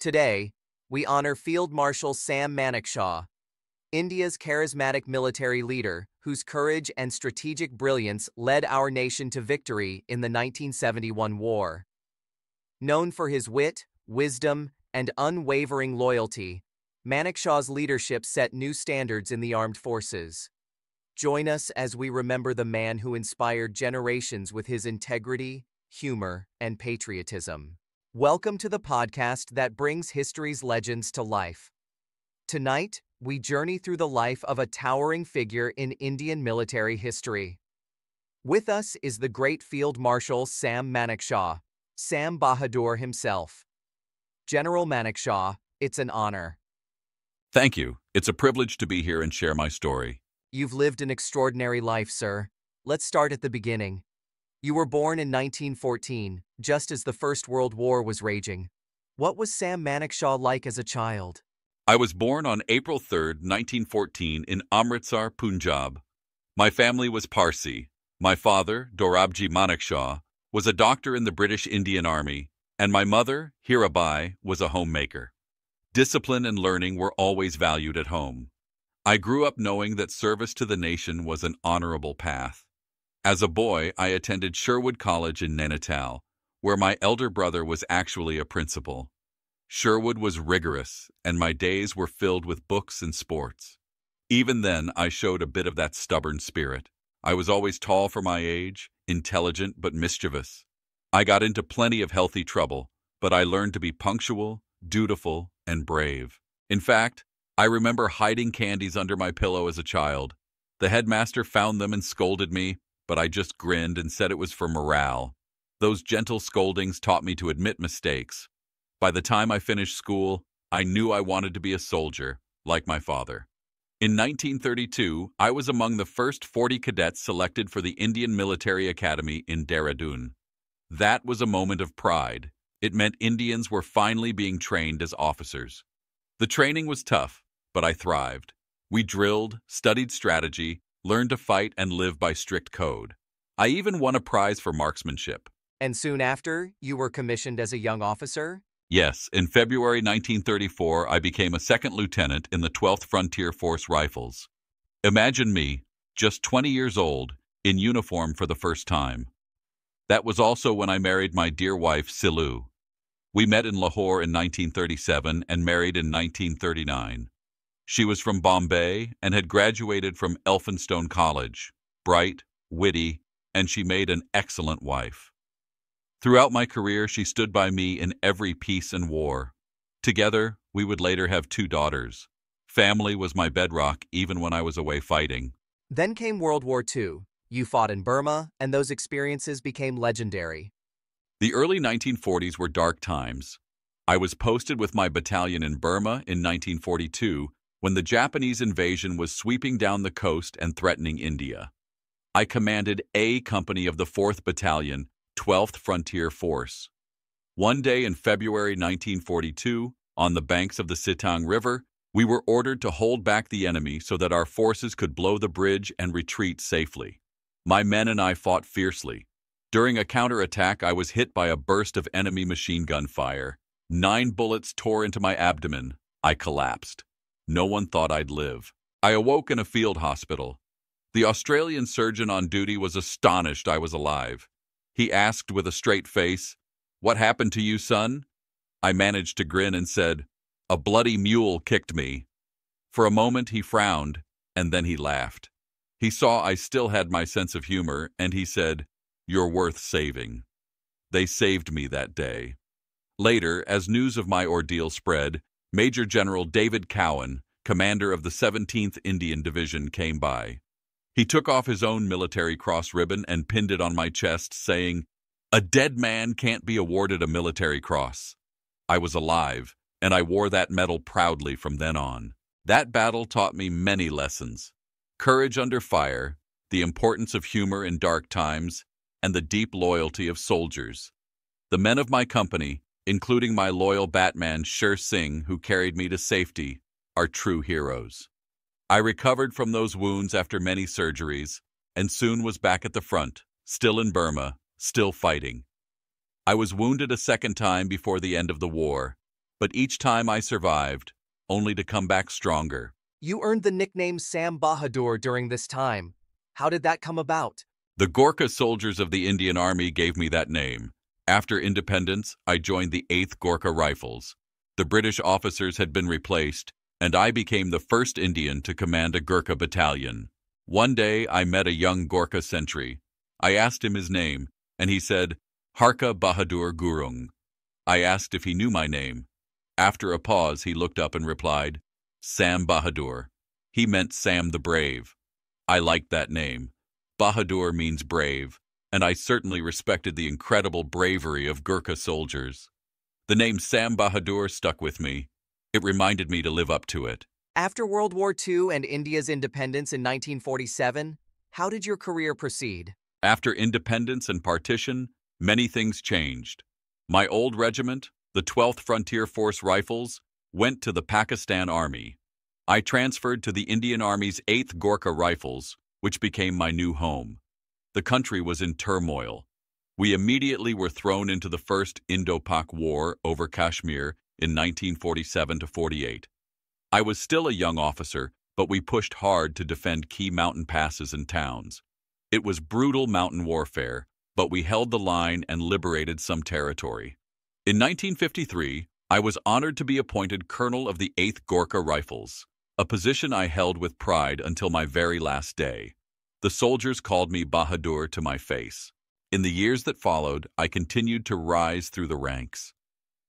Today, we honor Field Marshal Sam Manekshaw, India's charismatic military leader whose courage and strategic brilliance led our nation to victory in the 1971 war. Known for his wit, wisdom, and unwavering loyalty, Manekshaw's leadership set new standards in the armed forces. Join us as we remember the man who inspired generations with his integrity, humor, and patriotism. Welcome to the podcast that brings history's legends to life. Tonight, we journey through the life of a towering figure in Indian military history. With us is the great Field Marshal Sam Manekshaw, Sam Bahadur himself. General Manekshaw, it's an honor. Thank you. It's a privilege to be here and share my story. You've lived an extraordinary life, sir. Let's start at the beginning. You were born in 1914, just as the First World War was raging. What was Sam Manekshaw like as a child? I was born on April 3, 1914, in Amritsar, Punjab. My family was Parsi. My father, Dorabji Manekshaw, was a doctor in the British Indian Army, and my mother, Hirabai, was a homemaker. Discipline and learning were always valued at home. I grew up knowing that service to the nation was an honorable path. As a boy, I attended Sherwood College in Nainital, where my elder brother was actually a principal. Sherwood was rigorous, and my days were filled with books and sports. Even then, I showed a bit of that stubborn spirit. I was always tall for my age, intelligent but mischievous. I got into plenty of healthy trouble, but I learned to be punctual, dutiful, and brave. In fact, I remember hiding candies under my pillow as a child. The headmaster found them and scolded me, but I just grinned and said it was for morale. Those gentle scoldings taught me to admit mistakes. By the time I finished school, I knew I wanted to be a soldier, like my father. In 1932, I was among the first 40 cadets selected for the Indian Military Academy in Dehradun. That was a moment of pride. It meant Indians were finally being trained as officers. The training was tough, but I thrived. We drilled, studied strategy, learned to fight and live by strict code. I even won a prize for marksmanship. And soon after, you were commissioned as a young officer? Yes, in February 1934, I became a second lieutenant in the 12th Frontier Force Rifles. Imagine me, just 20 years old, in uniform for the first time. That was also when I married my dear wife, Silu. We met in Lahore in 1937 and married in 1939. She was from Bombay and had graduated from Elphinstone College, bright, witty, and she made an excellent wife. Throughout my career, she stood by me in every peace and war. Together, we would later have 2 daughters. Family was my bedrock even when I was away fighting. Then came World War II. You fought in Burma, and those experiences became legendary. The early 1940s were dark times. I was posted with my battalion in Burma in 1942 when the Japanese invasion was sweeping down the coast and threatening India. I commanded A Company of the 4th Battalion, 12th Frontier Force. One day in February 1942, on the banks of the Sitang River, we were ordered to hold back the enemy so that our forces could blow the bridge and retreat safely. My men and I fought fiercely. During a counterattack, I was hit by a burst of enemy machine gun fire. 9 bullets tore into my abdomen. I collapsed. No one thought I'd live. I awoke in a field hospital. The Australian surgeon on duty was astonished I was alive. He asked with a straight face, "What happened to you, son?" I managed to grin and said, "A bloody mule kicked me." For a moment he frowned, and then he laughed. He saw I still had my sense of humor, and he said, "You're worth saving." They saved me that day. Later, as news of my ordeal spread, Major General David Cowan, commander of the 17th Indian Division, came by. He took off his own military cross ribbon and pinned it on my chest, saying, "A dead man can't be awarded a military cross." I was alive, and I wore that medal proudly from then on. That battle taught me many lessons: courage under fire, the importance of humor in dark times, and the deep loyalty of soldiers. The men of my company, including my loyal Batman Sher Singh, who carried me to safety, are true heroes. I recovered from those wounds after many surgeries, and soon was back at the front, still in Burma, still fighting. I was wounded a second time before the end of the war. But each time I survived, only to come back stronger. You earned the nickname Sam Bahadur during this time. How did that come about? The Gorkha soldiers of the Indian Army gave me that name. After independence, I joined the 8th Gorkha Rifles. The British officers had been replaced, and I became the first Indian to command a Gurkha battalion. One day, I met a young Gorkha sentry. I asked him his name, and he said, Harka Bahadur Gurung. I asked if he knew my name. After a pause, he looked up and replied, Sam Bahadur. He meant Sam the Brave. I liked that name. Bahadur means brave, and I certainly respected the incredible bravery of Gurkha soldiers. The name Sam Bahadur stuck with me. It reminded me to live up to it. After World War II and India's independence in 1947, how did your career proceed? After independence and partition, many things changed. My old regiment, the 12th Frontier Force Rifles, went to the Pakistan Army. I transferred to the Indian Army's 8th Gorkha Rifles, which became my new home. The country was in turmoil. We immediately were thrown into the First Indo-Pak War over Kashmir in 1947-48. I was still a young officer, but we pushed hard to defend key mountain passes and towns. It was brutal mountain warfare, but we held the line and liberated some territory. In 1953, I was honored to be appointed Colonel of the 8th Gorkha Rifles, a position I held with pride until my very last day. The soldiers called me Bahadur to my face. In the years that followed, I continued to rise through the ranks.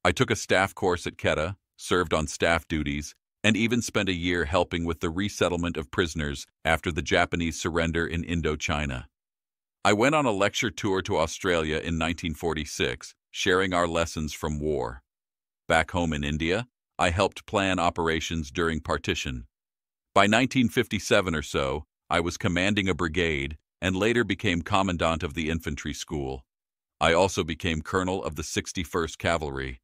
I took a staff course at Quetta, served on staff duties, and even spent a year helping with the resettlement of prisoners after the Japanese surrender in Indochina. I went on a lecture tour to Australia in 1946, sharing our lessons from war. Back home in India, I helped plan operations during partition. By 1957 or so, I was commanding a brigade and later became commandant of the infantry school. I also became colonel of the 61st Cavalry.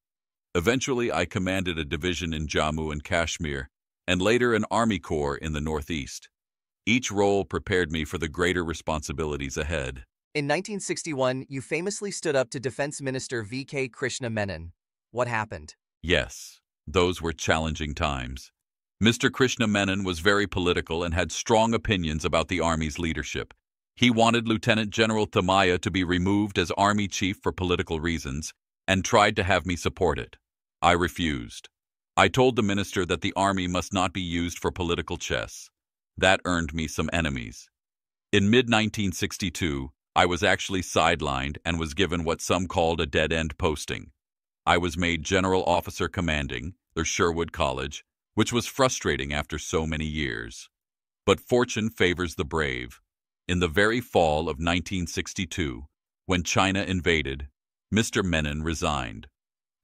Eventually, I commanded a division in Jammu and Kashmir, and later an army corps in the northeast. Each role prepared me for the greater responsibilities ahead. In 1961, you famously stood up to Defense Minister V.K. Krishna Menon. What happened? Yes, those were challenging times. Mr. Krishna Menon was very political and had strong opinions about the Army's leadership. He wanted Lieutenant General Thamaya to be removed as Army Chief for political reasons and tried to have me support it. I refused. I told the minister that the Army must not be used for political chess. That earned me some enemies. In mid-1962, I was actually sidelined and was given what some called a dead-end posting. I was made General Officer Commanding, the Sherwood College, which was frustrating after so many years. But fortune favors the brave. In the very fall of 1962, when China invaded, Mr. Menon resigned.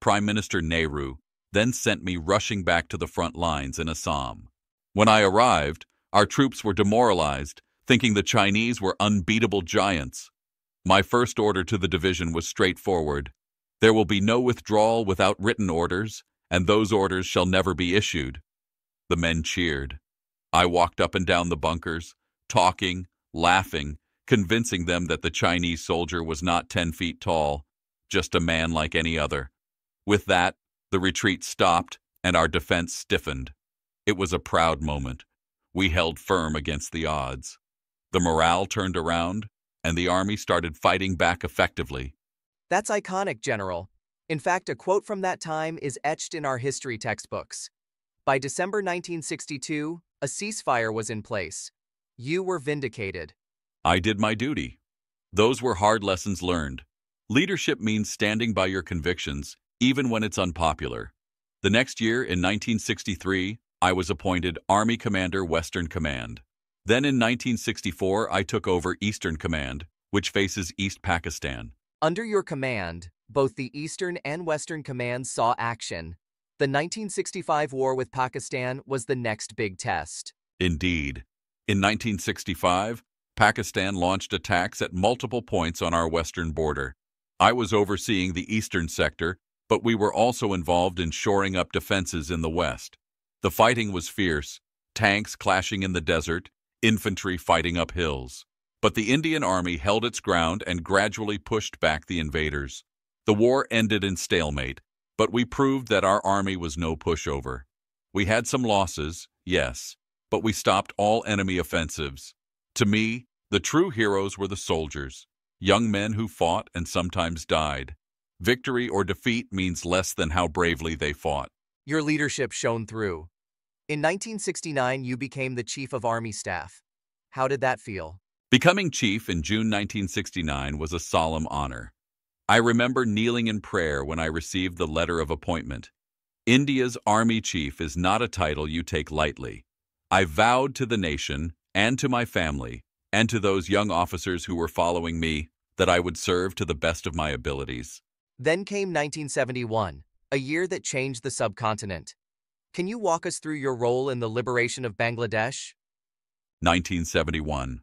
Prime Minister Nehru then sent me rushing back to the front lines in Assam. When I arrived, our troops were demoralized, thinking the Chinese were unbeatable giants. My first order to the division was straightforward. There will be no withdrawal without written orders, and those orders shall never be issued. The men cheered. I walked up and down the bunkers, talking, laughing, convincing them that the Chinese soldier was not 10 feet tall, just a man like any other. With that, the retreat stopped and our defense stiffened. It was a proud moment. We held firm against the odds. The morale turned around, and the Army started fighting back effectively. That's iconic, General. In fact, a quote from that time is etched in our history textbooks. By December 1962, a ceasefire was in place. You were vindicated. I did my duty. Those were hard lessons learned. Leadership means standing by your convictions, even when it's unpopular. The next year, in 1963, I was appointed Army Commander Western Command. Then in 1964, I took over Eastern Command, which faces East Pakistan. Under your command, both the Eastern and Western Commands saw action. The 1965 war with Pakistan was the next big test. Indeed. In 1965, Pakistan launched attacks at multiple points on our western border. I was overseeing the eastern sector, but we were also involved in shoring up defenses in the west. The fighting was fierce, tanks clashing in the desert, infantry fighting up hills. But the Indian Army held its ground and gradually pushed back the invaders. The war ended in stalemate, But we proved that our army was no pushover. We had some losses, yes, but we stopped all enemy offensives. To me, the true heroes were the soldiers, young men who fought and sometimes died. Victory or defeat means less than how bravely they fought. Your leadership shone through. In 1969, you became the Chief of Army Staff. How did that feel? Becoming chief in June 1969 was a solemn honor. I remember kneeling in prayer when I received the letter of appointment. India's army chief is not a title you take lightly. I vowed to the nation and to my family and to those young officers who were following me that I would serve to the best of my abilities. Then came 1971, a year that changed the subcontinent. Can you walk us through your role in the liberation of Bangladesh? 1971.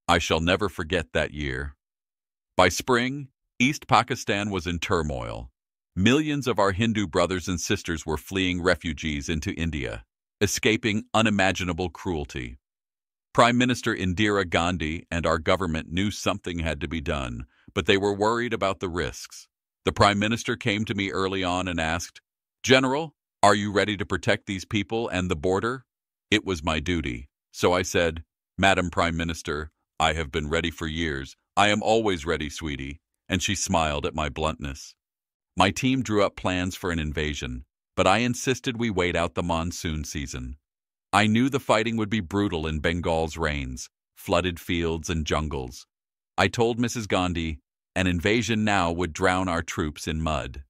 I shall never forget that year. By spring, East Pakistan was in turmoil. Millions of our Hindu brothers and sisters were fleeing refugees into India, escaping unimaginable cruelty. Prime Minister Indira Gandhi and our government knew something had to be done, but they were worried about the risks. The Prime Minister came to me early on and asked, "General, are you ready to protect these people and the border?" It was my duty. So I said, "Madam Prime Minister, I have been ready for years. I am always ready, sweetie." And she smiled at my bluntness. My team drew up plans for an invasion, but I insisted we wait out the monsoon season. I knew the fighting would be brutal in Bengal's rains, flooded fields and jungles. I told Mrs. Gandhi, an invasion now would drown our troops in mud.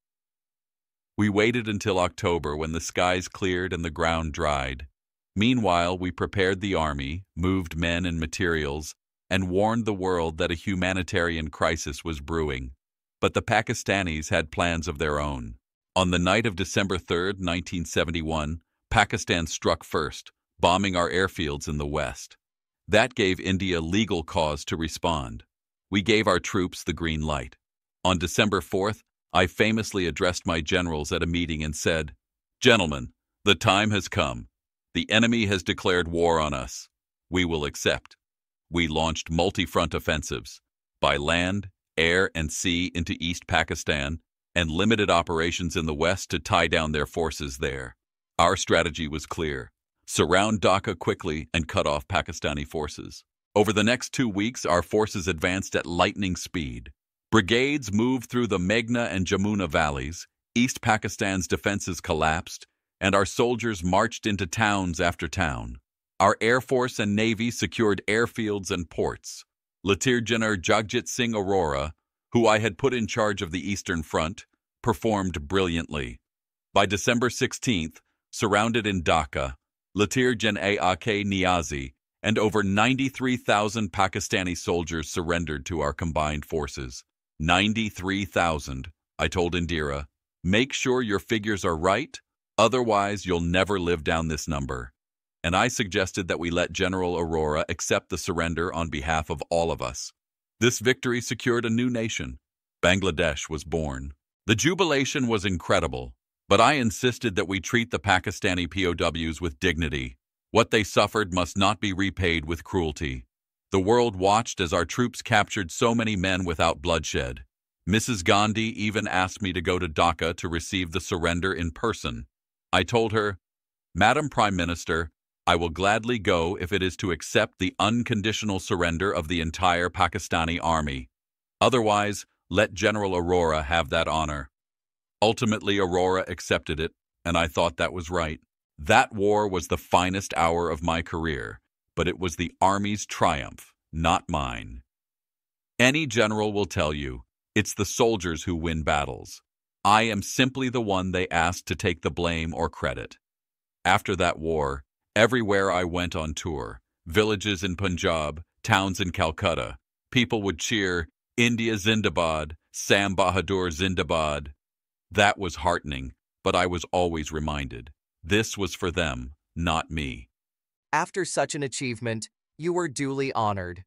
We waited until October when the skies cleared and the ground dried. Meanwhile, we prepared the army, moved men and materials, and warned the world that a humanitarian crisis was brewing. But the Pakistanis had plans of their own. On the night of December 3, 1971, Pakistan struck first, bombing our airfields in the west. That gave India legal cause to respond. We gave our troops the green light. On December 4th, I famously addressed my generals at a meeting and said, "Gentlemen, the time has come. The enemy has declared war on us. We will accept." We launched multi-front offensives, by land, air, and sea into East Pakistan, and limited operations in the west to tie down their forces there. Our strategy was clear: surround Dhaka quickly and cut off Pakistani forces. Over the next 2 weeks, our forces advanced at lightning speed. Brigades moved through the Meghna and Jamuna valleys, East Pakistan's defenses collapsed, and our soldiers marched into towns after town. Our Air Force and Navy secured airfields and ports. Lieutenant General Jagjit Singh Arora, who I had put in charge of the Eastern Front, performed brilliantly. By December 16th, surrounded in Dhaka, Lieutenant General A.K. Niazi and over 93,000 Pakistani soldiers surrendered to our combined forces. 93,000, I told Indira. Make sure your figures are right, otherwise you'll never live down this number. And I suggested that we let General Arora accept the surrender on behalf of all of us. This victory secured a new nation. Bangladesh was born. The jubilation was incredible, but I insisted that we treat the Pakistani POWs with dignity. What they suffered must not be repaid with cruelty. The world watched as our troops captured so many men without bloodshed. Mrs. Gandhi even asked me to go to Dhaka to receive the surrender in person. I told her, "Madam Prime Minister, I will gladly go if it is to accept the unconditional surrender of the entire Pakistani army. Otherwise, let General Arora have that honor." Ultimately, Arora accepted it, and I thought that was right. That war was the finest hour of my career, but it was the Army's triumph, not mine. Any general will tell you, it's the soldiers who win battles. I am simply the one they asked to take the blame or credit. After that war, everywhere I went on tour, villages in Punjab, towns in Calcutta, people would cheer, "India Zindabad, Sam Bahadur Zindabad." That was heartening, but I was always reminded, this was for them, not me. After such an achievement, you were duly honored.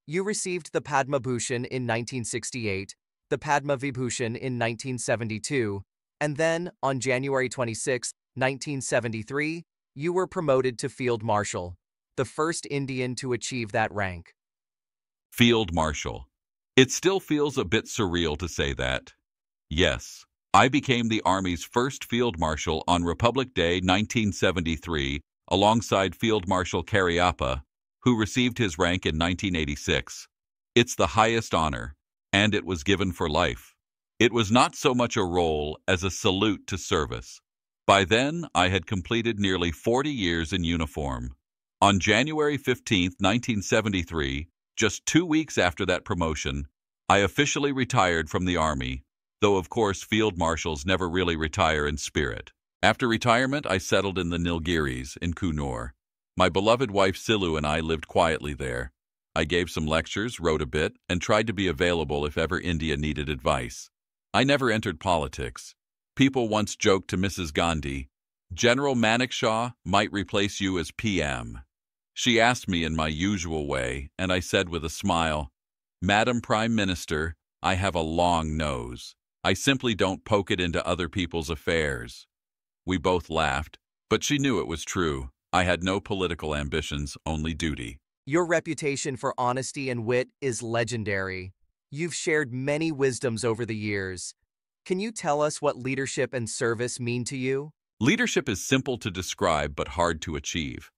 You received the Padma Bhushan in 1968, the Padma Vibhushan in 1972, and then, on January 26, 1973, you were promoted to Field Marshal, the first Indian to achieve that rank. Field Marshal. It still feels a bit surreal to say that. Yes, I became the Army's first Field Marshal on Republic Day 1973, alongside Field Marshal Cariappa, who received his rank in 1986. It's the highest honor, and it was given for life. It was not so much a role as a salute to service. By then, I had completed nearly 40 years in uniform. On January 15, 1973, just 2 weeks after that promotion, I officially retired from the Army, though of course Field Marshals never really retire in spirit. After retirement, I settled in the Nilgiris in Coonoor. My beloved wife Silu and I lived quietly there. I gave some lectures, wrote a bit, and tried to be available if ever India needed advice. I never entered politics. People once joked to Mrs. Gandhi, "General Manekshaw might replace you as PM." She asked me in my usual way, and I said with a smile, "Madam Prime Minister, I have a long nose. I simply don't poke it into other people's affairs." We both laughed, but she knew it was true. I had no political ambitions, only duty. Your reputation for honesty and wit is legendary. You've shared many wisdoms over the years. Can you tell us what leadership and service mean to you? Leadership is simple to describe but hard to achieve.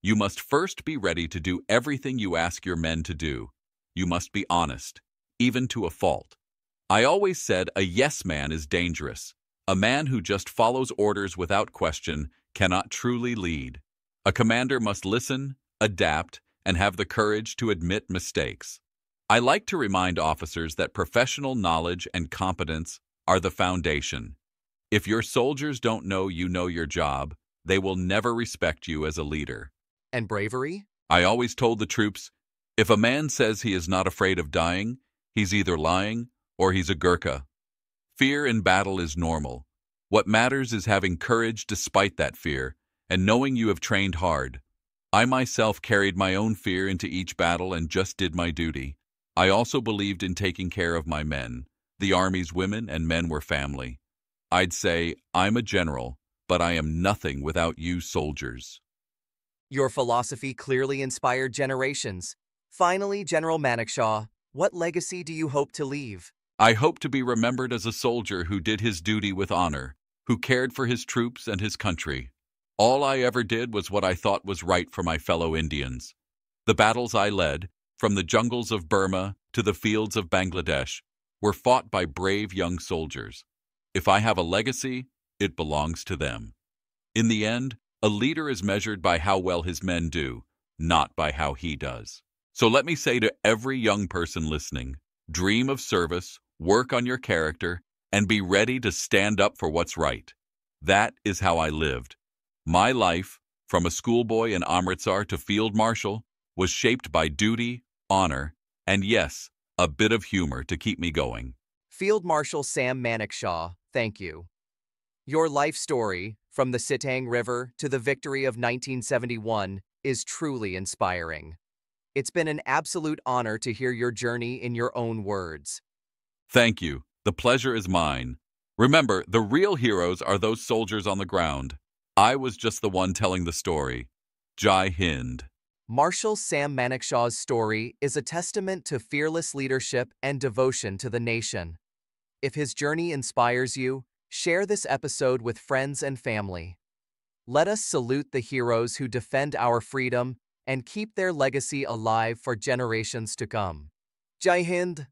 You must first be ready to do everything you ask your men to do. You must be honest, even to a fault. I always said a yes man is dangerous. A man who just follows orders without question cannot truly lead. A commander must listen, adapt, and have the courage to admit mistakes. I like to remind officers that professional knowledge and competence are the foundation. If your soldiers don't know you know your job, they will never respect you as a leader. And bravery? I always told the troops, if a man says he is not afraid of dying, he's either lying or he's a Gurkha. Fear in battle is normal. What matters is having courage despite that fear and knowing you have trained hard. I myself carried my own fear into each battle and just did my duty. I also believed in taking care of my men. The Army's women and men were family. I'd say, I'm a general, but I am nothing without you soldiers. Your philosophy clearly inspired generations. Finally, General Manekshaw, what legacy do you hope to leave? I hope to be remembered as a soldier who did his duty with honor, who cared for his troops and his country. All I ever did was what I thought was right for my fellow Indians. The battles I led, from the jungles of Burma to the fields of Bangladesh, were fought by brave young soldiers. If I have a legacy, it belongs to them. In the end, a leader is measured by how well his men do, not by how he does. So let me say to every young person listening, dream of service, work on your character, and be ready to stand up for what's right. That is how I lived. My life, from a schoolboy in Amritsar to Field Marshal, was shaped by duty, honor, and yes, a bit of humor to keep me going. Field Marshal Sam Manekshaw, thank you. Your life story, from the Sitang River to the victory of 1971, is truly inspiring. It's been an absolute honor to hear your journey in your own words. Thank you. The pleasure is mine. Remember, the real heroes are those soldiers on the ground. I was just the one telling the story. Jai Hind. Marshal Sam Manekshaw's story is a testament to fearless leadership and devotion to the nation. If his journey inspires you, share this episode with friends and family. Let us salute the heroes who defend our freedom and keep their legacy alive for generations to come. Jai Hind,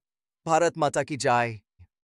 Bharat Mata Ki Jai.